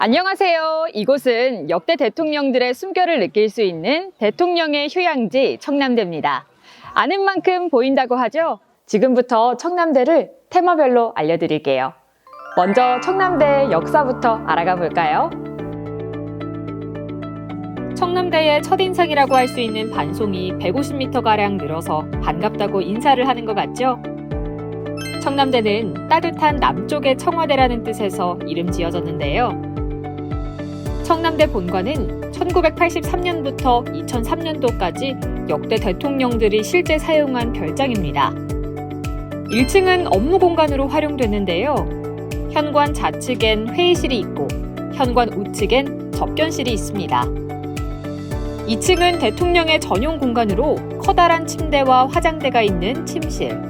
안녕하세요. 이곳은 역대 대통령들의 숨결을 느낄 수 있는 대통령의 휴양지 청남대입니다. 아는 만큼 보인다고 하죠? 지금부터 청남대를 테마별로 알려드릴게요. 먼저 청남대의 역사부터 알아가 볼까요? 청남대의 첫인상이라고 할 수 있는 반송이 150m가량 늘어서 반갑다고 인사를 하는 것 같죠? 청남대는 따뜻한 남쪽의 청와대라는 뜻에서 이름 지어졌는데요. 청남대 본관은 1983년부터 2003년도까지 역대 대통령들이 실제 사용한 별장입니다. 1층은 업무 공간으로 활용됐는데요. 현관 좌측엔 회의실이 있고 현관 우측엔 접견실이 있습니다. 2층은 대통령의 전용 공간으로 커다란 침대와 화장대가 있는 침실,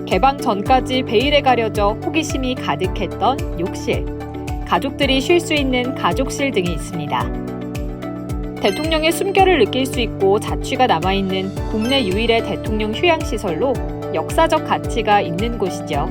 개방 전까지 베일에 가려져 호기심이 가득했던 욕실, 가족들이 쉴 수 있는 가족실 등이 있습니다. 대통령의 숨결을 느낄 수 있고 자취가 남아있는 국내 유일의 대통령 휴양시설로 역사적 가치가 있는 곳이죠.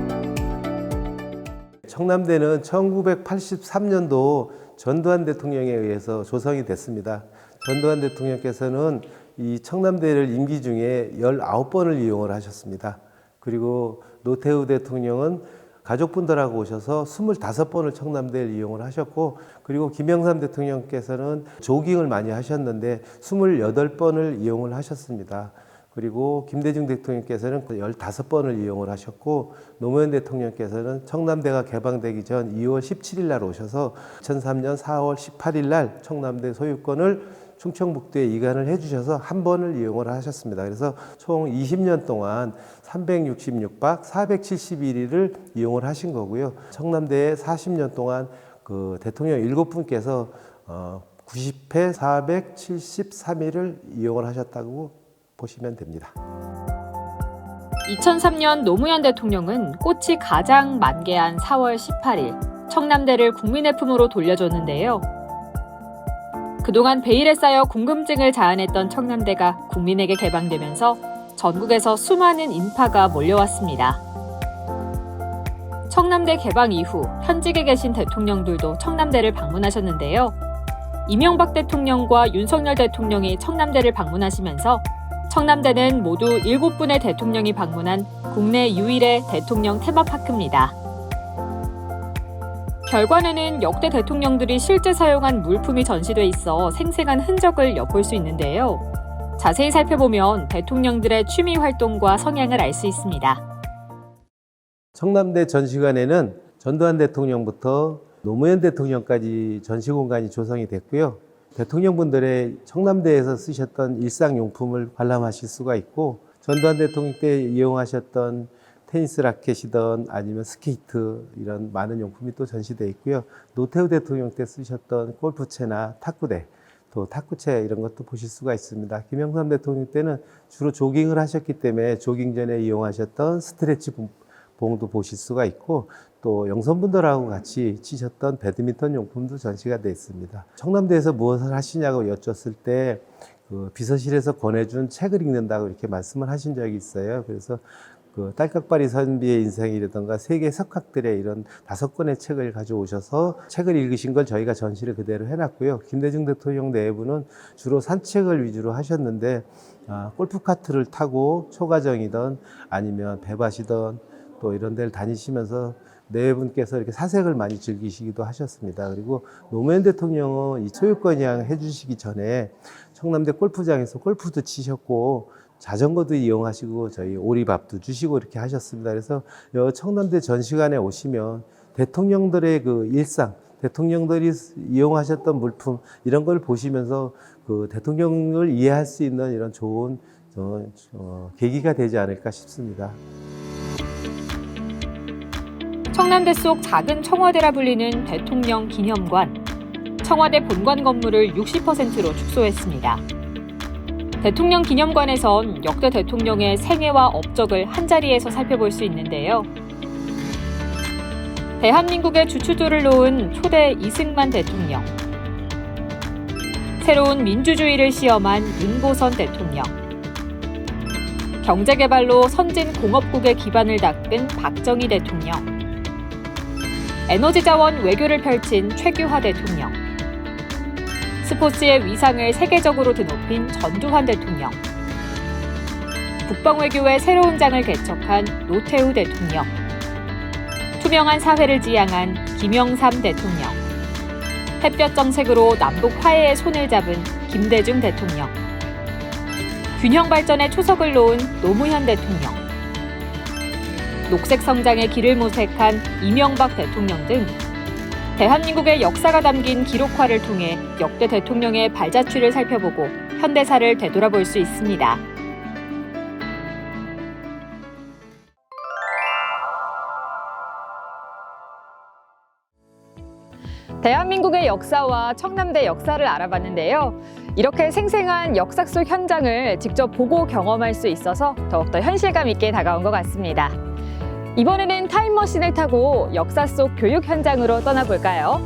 청남대는 1983년도 전두환 대통령에 의해서 조성이 됐습니다. 전두환 대통령께서는 이 청남대를 임기 중에 19번을 이용을 하셨습니다. 그리고 노태우 대통령은 가족분들하고 오셔서 25번을 청남대를 이용을 하셨고, 그리고 김영삼 대통령께서는 조깅을 많이 하셨는데 28번을 이용을 하셨습니다. 그리고 김대중 대통령께서는 15번을 이용을 하셨고, 노무현 대통령께서는 청남대가 개방되기 전 2월 17일 날 오셔서 2003년 4월 18일 날 청남대 소유권을 충청북도에 이관을 해주셔서 한 번을 이용을 하셨습니다. 그래서 총 20년 동안 366박 471일을 이용을 하신 거고요. 청남대에 40년 동안 그 대통령 7분께서 90회 473일을 이용을 하셨다고 보시면 됩니다. 2003년 노무현 대통령은 꽃이 가장 만개한 4월 18일 청남대를 국민의 품으로 돌려줬는데요. 그동안 베일에 쌓여 궁금증을 자아냈던 청남대가 국민에게 개방되면서 전국에서 수많은 인파가 몰려왔습니다. 청남대 개방 이후 현직에 계신 대통령들도 청남대를 방문하셨는데요. 이명박 대통령과 윤석열 대통령이 청남대를 방문하시면서 청남대는 모두 7분의 대통령이 방문한 국내 유일의 대통령 테마파크입니다. 별관에는 역대 대통령들이 실제 사용한 물품이 전시돼 있어 생생한 흔적을 엿볼 수 있는데요. 자세히 살펴보면 대통령들의 취미 활동과 성향을 알 수 있습니다. 청남대 전시관에는 전두환 대통령부터 노무현 대통령까지 전시 공간이 조성이 됐고요. 대통령분들의 청남대에서 쓰셨던 일상용품을 관람하실 수가 있고, 전두환 대통령 때 이용하셨던 테니스 라켓이든 아니면 스케이트, 이런 많은 용품이 또 전시되어 있고요. 노태우 대통령 때 쓰셨던 골프채나 탁구대, 또 탁구채 이런 것도 보실 수가 있습니다. 김영삼 대통령 때는 주로 조깅을 하셨기 때문에 조깅 전에 이용하셨던 스트레치 봉도 보실 수가 있고, 또 영선분들하고 같이 치셨던 배드민턴 용품도 전시가 되어 있습니다. 청남대에서 무엇을 하시냐고 여쭸을 때 그 비서실에서 권해준 책을 읽는다고 이렇게 말씀을 하신 적이 있어요. 그래서 그 딸깍바리 선비의 인생이라든가 세계 석학들의 이런 5권의 책을 가져오셔서 책을 읽으신 걸 저희가 전시를 그대로 해놨고요. 김대중 대통령 내부는 주로 산책을 위주로 하셨는데 골프카트를 타고 초가정이든 아니면 배밭이든 또 이런 데를 다니시면서 네 분께서 이렇게 사색을 많이 즐기시기도 하셨습니다. 그리고 노무현 대통령은 이 소유권이양 해주시기 전에 청남대 골프장에서 골프도 치셨고 자전거도 이용하시고 저희 오리밥도 주시고 이렇게 하셨습니다. 그래서 청남대 전시관에 오시면 대통령들의 그 일상, 대통령들이 이용하셨던 물품 이런 걸 보시면서 그 대통령을 이해할 수 있는 이런 좋은 계기가 되지 않을까 싶습니다. 청남대 속 작은 청와대라 불리는 대통령 기념관. 청와대 본관 건물을 60%로 축소했습니다. 대통령 기념관에선 역대 대통령의 생애와 업적을 한자리에서 살펴볼 수 있는데요. 대한민국의 주춧돌을 놓은 초대 이승만 대통령, 새로운 민주주의를 시험한 윤보선 대통령, 경제개발로 선진 공업국의 기반을 닦은 박정희 대통령, 에너지자원 외교를 펼친 최규하 대통령, 스포츠의 위상을 세계적으로 드높인 전두환 대통령, 국방외교의 새로운 장을 개척한 노태우 대통령, 투명한 사회를 지향한 김영삼 대통령, 햇볕 정책으로 남북 화해의 손을 잡은 김대중 대통령, 균형 발전의 초석을 놓은 노무현 대통령, 녹색 성장의 길을 모색한 이명박 대통령 등 대한민국의 역사가 담긴 기록화를 통해 역대 대통령의 발자취를 살펴보고 현대사를 되돌아볼 수 있습니다. 대한민국의 역사와 청남대 역사를 알아봤는데요. 이렇게 생생한 역사 속 현장을 직접 보고 경험할 수 있어서 더욱더 현실감 있게 다가온 것 같습니다. 이번에는 타임머신을 타고 역사 속 교육 현장으로 떠나볼까요?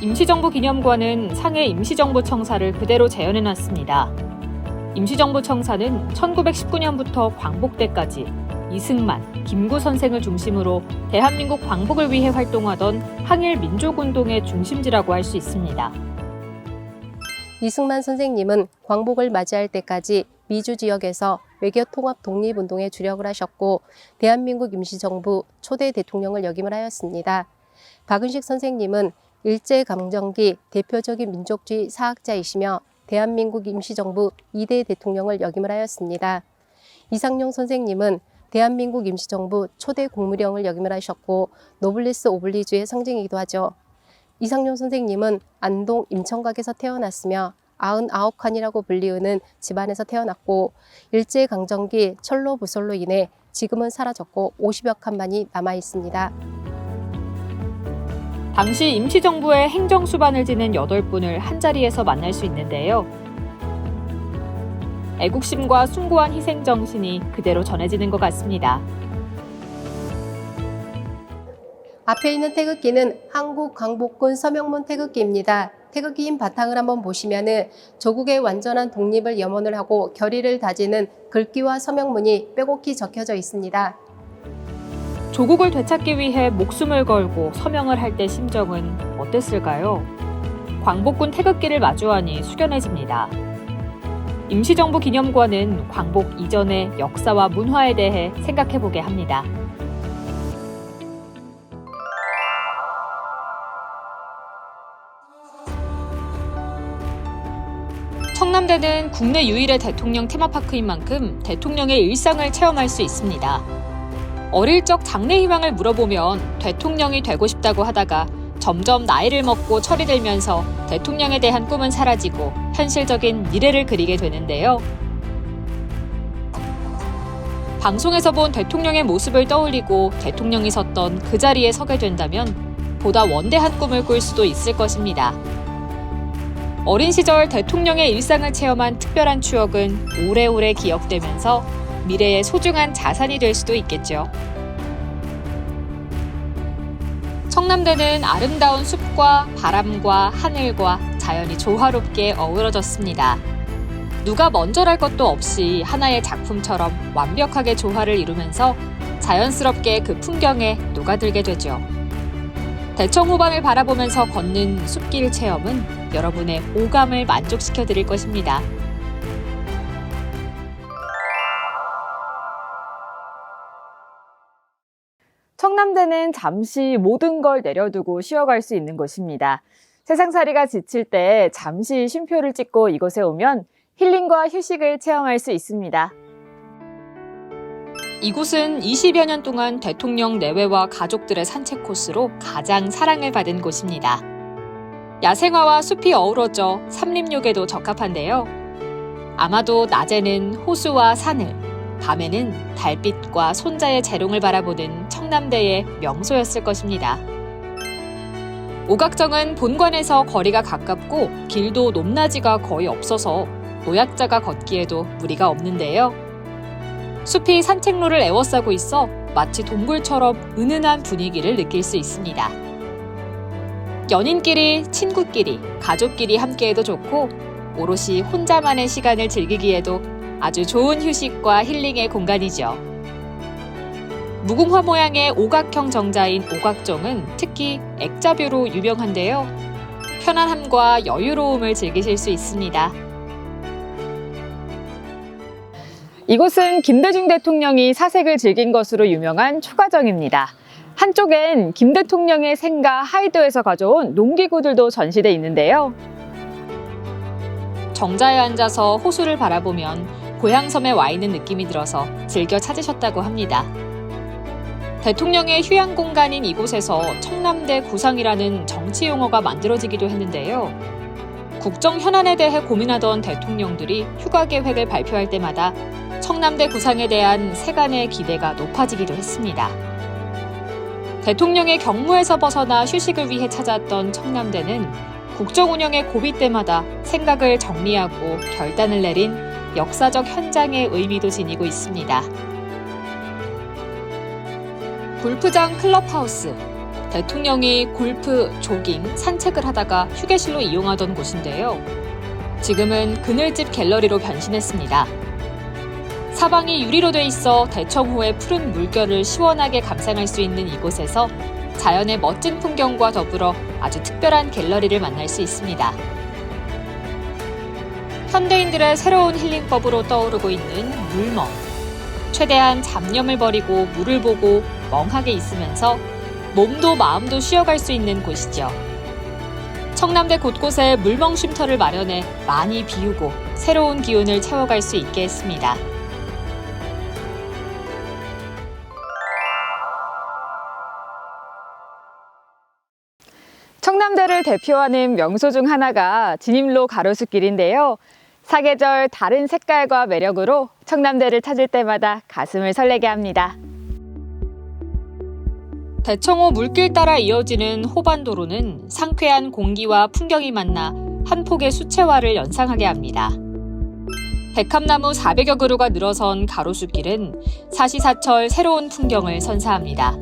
임시정부 기념관은 상해 임시정부청사를 그대로 재현해놨습니다. 임시정부청사는 1919년부터 광복대까지 이승만, 김구 선생을 중심으로 대한민국 광복을 위해 활동하던 항일 민족운동의 중심지라고 할 수 있습니다. 이승만 선생님은 광복을 맞이할 때까지 미주 지역에서 외교 통합 독립운동에 주력을 하셨고 대한민국 임시정부 초대 대통령을 역임을 하였습니다. 박은식 선생님은 일제강점기 대표적인 민족주의 사학자이시며 대한민국 임시정부 2대 대통령을 역임을 하였습니다. 이상용 선생님은 대한민국 임시정부 초대 국무령을 역임을 하셨고 노블리스 오블리주의 상징이기도 하죠. 이상용 선생님은 안동 임청각에서 태어났으며 99칸이라고 불리우는 집안에서 태어났고 일제강점기 철로 부설로 인해 지금은 사라졌고 50여 칸만이 남아 있습니다. 당시 임시정부의 행정수반을 지낸 8분을 한자리에서 만날 수 있는데요. 애국심과 숭고한 희생정신이 그대로 전해지는 것 같습니다. 앞에 있는 태극기는 한국광복군 서명문 태극기입니다. 태극기 힘 바탕을 한번 보시면은 조국의 완전한 독립을 염원을 하고 결의를 다지는 글귀와 서명문이 빼곡히 적혀져 있습니다. 조국을 되찾기 위해 목숨을 걸고 서명을 할 때 심정은 어땠을까요? 광복군 태극기를 마주하니 숙연해집니다. 임시정부 기념관은 광복 이전의 역사와 문화에 대해 생각해보게 합니다. 청남대는 국내 유일의 대통령 테마파크인 만큼 대통령의 일상을 체험할 수 있습니다. 어릴 적 장래 희망을 물어보면 대통령이 되고 싶다고 하다가 점점 나이를 먹고 철이 들면서 대통령에 대한 꿈은 사라지고 현실적인 미래를 그리게 되는데요. 방송에서 본 대통령의 모습을 떠올리고 대통령이 섰던 그 자리에 서게 된다면 보다 원대한 꿈을 꿀 수도 있을 것입니다. 어린 시절 대통령의 일상을 체험한 특별한 추억은 오래오래 기억되면서 미래의 소중한 자산이 될 수도 있겠죠. 청남대는 아름다운 숲과 바람과 하늘과 자연이 조화롭게 어우러졌습니다. 누가 먼저랄 것도 없이 하나의 작품처럼 완벽하게 조화를 이루면서 자연스럽게 그 풍경에 녹아들게 되죠. 대청 후반을 바라보면서 걷는 숲길 체험은 여러분의 오감을 만족시켜 드릴 것입니다. 청남대는 잠시 모든 걸 내려두고 쉬어갈 수 있는 곳입니다. 세상살이가 지칠 때 잠시 쉼표를 찍고 이곳에 오면 힐링과 휴식을 체험할 수 있습니다. 이곳은 20여 년 동안 대통령 내외와 가족들의 산책 코스로 가장 사랑을 받은 곳입니다. 야생화와 숲이 어우러져 삼림욕에도 적합한데요. 아마도 낮에는 호수와 산을, 밤에는 달빛과 손자의 재롱을 바라보는 청남대의 명소였을 것입니다. 오각정은 본관에서 거리가 가깝고 길도 높낮이가 거의 없어서 노약자가 걷기에도 무리가 없는데요. 숲이 산책로를 에워싸고 있어 마치 동굴처럼 은은한 분위기를 느낄 수 있습니다. 연인끼리, 친구끼리, 가족끼리 함께해도 좋고 오롯이 혼자만의 시간을 즐기기에도 아주 좋은 휴식과 힐링의 공간이죠. 무궁화 모양의 오각형 정자인 오각정은 특히 액자뷰로 유명한데요. 편안함과 여유로움을 즐기실 수 있습니다. 이곳은 김대중 대통령이 사색을 즐긴 것으로 유명한 초가정입니다. 한쪽엔 김 대통령의 생가 하이도에서 가져온 농기구들도 전시돼 있는데요. 정자에 앉아서 호수를 바라보면 고향섬에 와 있는 느낌이 들어서 즐겨 찾으셨다고 합니다. 대통령의 휴양 공간인 이곳에서 청남대 구상이라는 정치 용어가 만들어지기도 했는데요. 국정 현안에 대해 고민하던 대통령들이 휴가 계획을 발표할 때마다 청남대 구상에 대한 세간의 기대가 높아지기도 했습니다. 대통령의 경무에서 벗어나 휴식을 위해 찾았던 청남대는 국정 운영의 고비 때마다 생각을 정리하고 결단을 내린 역사적 현장의 의미도 지니고 있습니다. 골프장 클럽하우스. 대통령이 골프, 조깅, 산책을 하다가 휴게실로 이용하던 곳인데요. 지금은 그늘집 갤러리로 변신했습니다. 사방이 유리로 돼 있어 대청호의 푸른 물결을 시원하게 감상할 수 있는 이곳에서 자연의 멋진 풍경과 더불어 아주 특별한 갤러리를 만날 수 있습니다. 현대인들의 새로운 힐링법으로 떠오르고 있는 물멍. 최대한 잡념을 버리고 물을 보고 멍하게 있으면서 몸도 마음도 쉬어갈 수 있는 곳이죠. 청남대 곳곳에 물멍 쉼터를 마련해 많이 비우고 새로운 기운을 채워갈 수 있게 했습니다. 청남대를 대표하는 명소 중 하나가 진입로 가로수길인데요. 사계절 다른 색깔과 매력으로 청남대를 찾을 때마다 가슴을 설레게 합니다. 대청호 물길 따라 이어지는 호반도로는 상쾌한 공기와 풍경이 만나 한 폭의 수채화를 연상하게 합니다. 백합나무 400여 그루가 늘어선 가로수길은 사시사철 새로운 풍경을 선사합니다.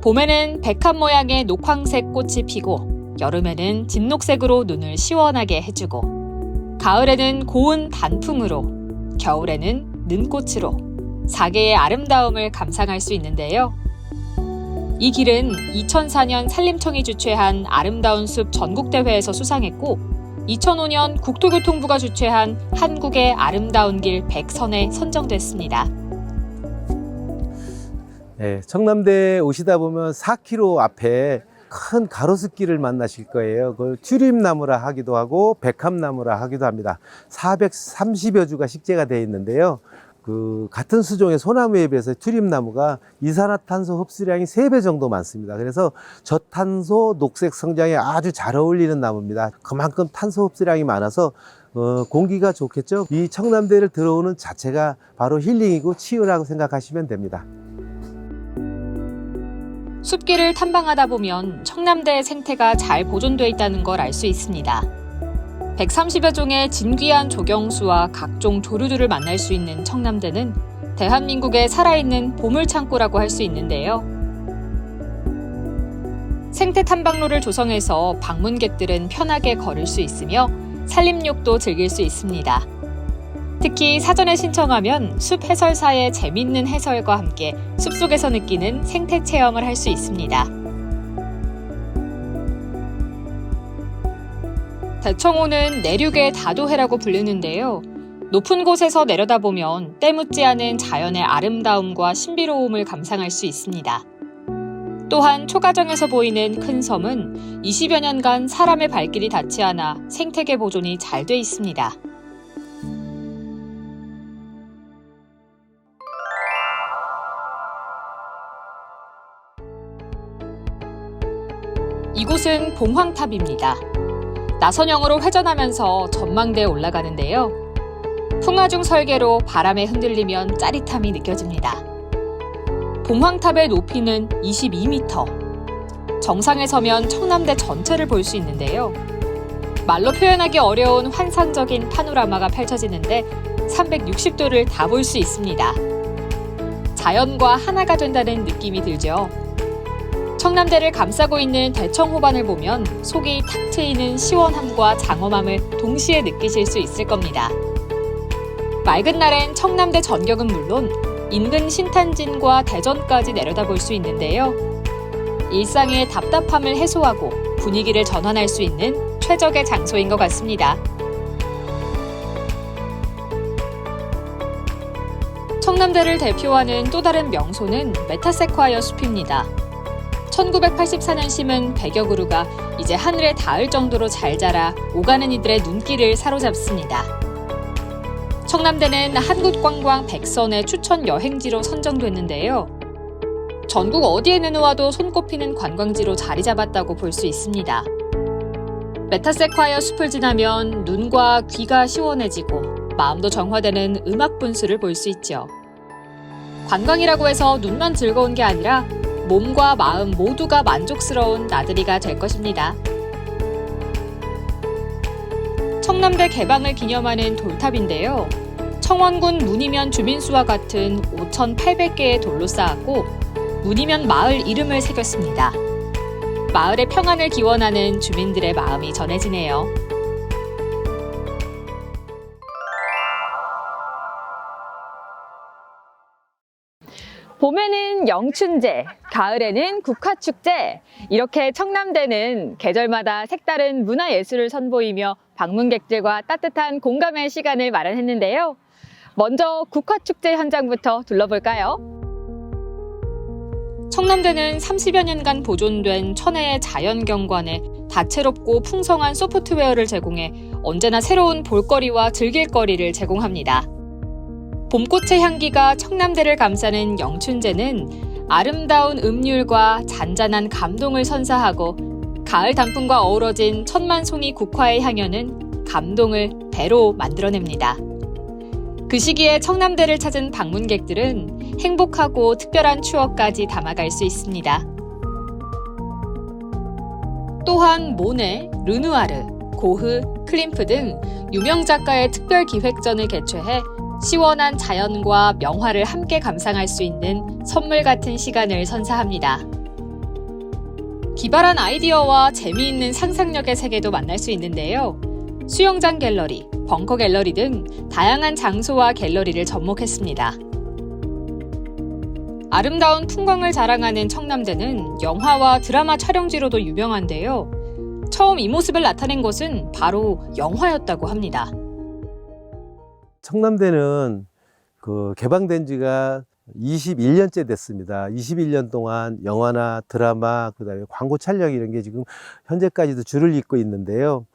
봄에는 백합 모양의 녹황색 꽃이 피고 여름에는 진녹색으로 눈을 시원하게 해주고 가을에는 고운 단풍으로 겨울에는 는꽃으로 사계의 아름다움을 감상할 수 있는데요. 이 길은 2004년 산림청이 주최한 아름다운 숲 전국대회에서 수상했고 2005년 국토교통부가 주최한 한국의 아름다운 길 100선에 선정됐습니다. 네, 청남대 오시다 보면 4km 앞에 큰 가로수길을 만나실 거예요. 그걸 튤립나무라 하기도 하고 백합나무라 하기도 합니다. 430여 주가 식재가 되어 있는데요. 같은 수종의 소나무에 비해서 튤립나무가 이산화탄소 흡수량이 3배 정도 많습니다. 그래서 저탄소 녹색 성장에 아주 잘 어울리는 나무입니다. 그만큼 탄소 흡수량이 많아서 공기가 좋겠죠. 이 청남대를 들어오는 자체가 바로 힐링이고 치유라고 생각하시면 됩니다. 숲길을 탐방하다 보면 청남대의 생태가 잘 보존되어 있다는 걸 알 수 있습니다. 130여 종의 진귀한 조경수와 각종 조류들을 만날 수 있는 청남대는 대한민국의 살아있는 보물창고라고 할 수 있는데요. 생태 탐방로를 조성해서 방문객들은 편하게 걸을 수 있으며 산림욕도 즐길 수 있습니다. 특히 사전에 신청하면 숲 해설사의 재밌는 해설과 함께 숲속에서 느끼는 생태 체험을 할 수 있습니다. 대청호는 내륙의 다도해라고 불리는데요. 높은 곳에서 내려다보면 때묻지 않은 자연의 아름다움과 신비로움을 감상할 수 있습니다. 또한 초가정에서 보이는 큰 섬은 20여 년간 사람의 발길이 닿지 않아 생태계 보존이 잘 돼 있습니다. 이곳은 봉황탑입니다. 나선형으로 회전하면서 전망대에 올라가는데요. 풍화중 설계로 바람에 흔들리면 짜릿함이 느껴집니다. 봉황탑의 높이는 22m. 정상에 서면 청남대 전체를 볼 수 있는데요. 말로 표현하기 어려운 환상적인 파노라마가 펼쳐지는데 360도를 다 볼 수 있습니다. 자연과 하나가 된다는 느낌이 들죠. 청남대를 감싸고 있는 대청호반을 보면 속이 탁 트이는 시원함과 장엄함을 동시에 느끼실 수 있을 겁니다. 맑은 날엔 청남대 전경은 물론 인근 신탄진과 대전까지 내려다볼 수 있는데요. 일상의 답답함을 해소하고 분위기를 전환할 수 있는 최적의 장소인 것 같습니다. 청남대를 대표하는 또 다른 명소는 메타세콰이어 숲입니다. 1984년 심은 100여 그루가 이제 하늘에 닿을 정도로 잘 자라 오가는 이들의 눈길을 사로잡습니다. 청남대는 한국관광 100선의 추천 여행지로 선정됐는데요. 전국 어디에 내놓아도 손꼽히는 관광지로 자리 잡았다고 볼 수 있습니다. 메타세콰이어 숲을 지나면 눈과 귀가 시원해지고 마음도 정화되는 음악 분수를 볼 수 있죠. 관광이라고 해서 눈만 즐거운 게 아니라 몸과 마음 모두가 만족스러운 나들이가 될 것입니다. 청남대 개방을 기념하는 돌탑인데요. 청원군 문이면 주민수와 같은 5,800개의 돌로 쌓았고 문이면 마을 이름을 새겼습니다. 마을의 평안을 기원하는 주민들의 마음이 전해지네요. 봄에는 영춘제, 가을에는 국화축제. 이렇게 청남대는 계절마다 색다른 문화예술을 선보이며 방문객들과 따뜻한 공감의 시간을 마련했는데요. 먼저 국화축제 현장부터 둘러볼까요? 청남대는 30여 년간 보존된 천혜의 자연경관에 다채롭고 풍성한 소프트웨어를 제공해 언제나 새로운 볼거리와 즐길거리를 제공합니다. 봄꽃의 향기가 청남대를 감싸는 영춘제는 아름다운 음률과 잔잔한 감동을 선사하고 가을 단풍과 어우러진 천만송이 국화의 향연은 감동을 배로 만들어냅니다. 그 시기에 청남대를 찾은 방문객들은 행복하고 특별한 추억까지 담아갈 수 있습니다. 또한 모네, 르누아르, 고흐, 클림프 등 유명 작가의 특별 기획전을 개최해 시원한 자연과 명화를 함께 감상할 수 있는 선물 같은 시간을 선사합니다. 기발한 아이디어와 재미있는 상상력의 세계도 만날 수 있는데요. 수영장 갤러리, 벙커 갤러리 등 다양한 장소와 갤러리를 접목했습니다. 아름다운 풍광을 자랑하는 청남대는 영화와 드라마 촬영지로도 유명한데요. 처음 이 모습을 나타낸 곳은 바로 영화였다고 합니다. 청남대는 개방된 지가 21년째 됐습니다. 21년 동안 영화나 드라마, 그다음에 광고 촬영 이런 게 지금 현재까지도 줄을 잇고 있는데요.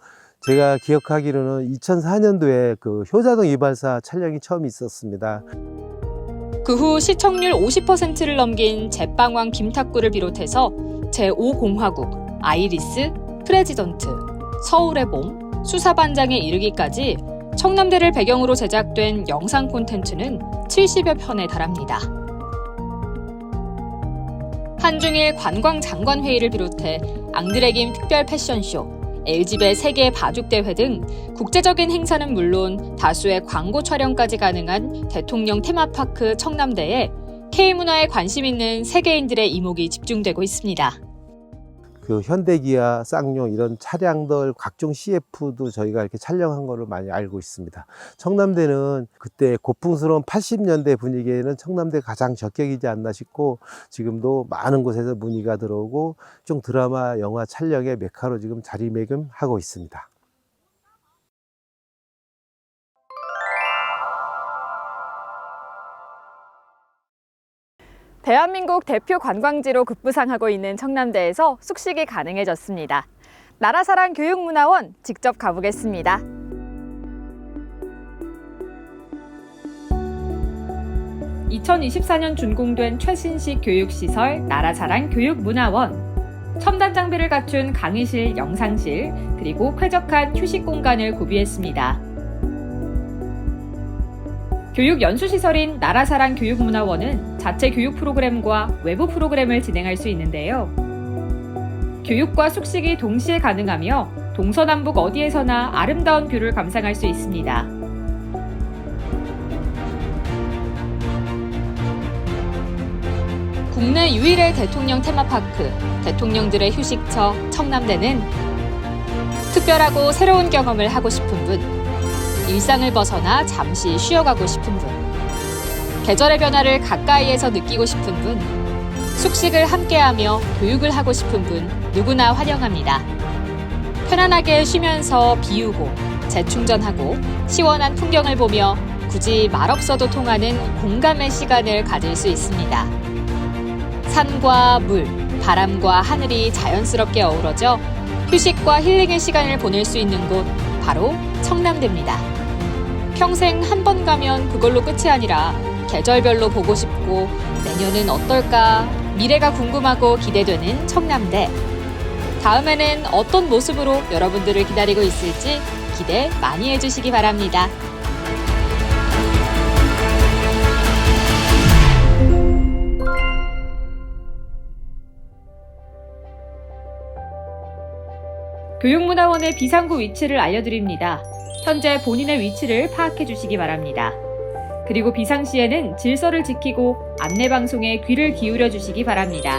제가 기억하기로는 2004년도에 효자동 이발사 촬영이 처음 있었습니다. 그 후 시청률 50%를 넘긴 제빵왕 김탁구를 비롯해서 제5공화국, 아이리스, 프레지던트, 서울의 봄, 수사반장에 이르기까지 청남대를 배경으로 제작된 영상 콘텐츠는 70여 편에 달합니다. 한중일 관광장관회의를 비롯해 앙드레김 특별 패션쇼, LG배 세계 바둑대회 등 국제적인 행사는 물론 다수의 광고 촬영까지 가능한 대통령 테마파크 청남대에 K문화에 관심 있는 세계인들의 이목이 집중되고 있습니다. 현대기아, 쌍용 이런 차량들 각종 CF도 저희가 이렇게 촬영한 거를 많이 알고 있습니다. 청남대는 그때 고풍스러운 80년대 분위기에는 청남대가 가장 적격이지 않나 싶고 지금도 많은 곳에서 문의가 들어오고 좀 드라마, 영화 촬영의 메카로 지금 자리매김하고 있습니다. 대한민국 대표 관광지로 급부상하고 있는 청남대에서 숙식이 가능해졌습니다. 나라사랑 교육문화원 직접 가보겠습니다. (2024년) 준공된 최신식 교육시설 나라사랑 교육문화원. 첨단 장비를 갖춘 강의실, 영상실, 그리고 쾌적한 휴식 공간을 구비했습니다. 교육 연수시설인 나라사랑 교육문화원은 자체 교육 프로그램과 외부 프로그램을 진행할 수 있는데요. 교육과 숙식이 동시에 가능하며 동서남북 어디에서나 아름다운 뷰를 감상할 수 있습니다. 국내 유일의 대통령 테마파크, 대통령들의 휴식처 청남대는 특별하고 새로운 경험을 하고 싶은 분, 일상을 벗어나 잠시 쉬어가고 싶은 분, 계절의 변화를 가까이에서 느끼고 싶은 분, 숙식을 함께하며 교육을 하고 싶은 분 누구나 환영합니다. 편안하게 쉬면서 비우고 재충전하고 시원한 풍경을 보며 굳이 말없어도 통하는 공감의 시간을 가질 수 있습니다. 산과 물, 바람과 하늘이 자연스럽게 어우러져 휴식과 힐링의 시간을 보낼 수 있는 곳 바로 청남대입니다. 평생 한 번 가면 그걸로 끝이 아니라 계절별로 보고 싶고 내년은 어떨까 미래가 궁금하고 기대되는 청남대. 다음에는 어떤 모습으로 여러분들을 기다리고 있을지 기대 많이 해주시기 바랍니다. 교육문화원의 비상구 위치를 알려드립니다. 현재 본인의 위치를 파악해 주시기 바랍니다. 그리고 비상시에는 질서를 지키고 안내방송에 귀를 기울여 주시기 바랍니다.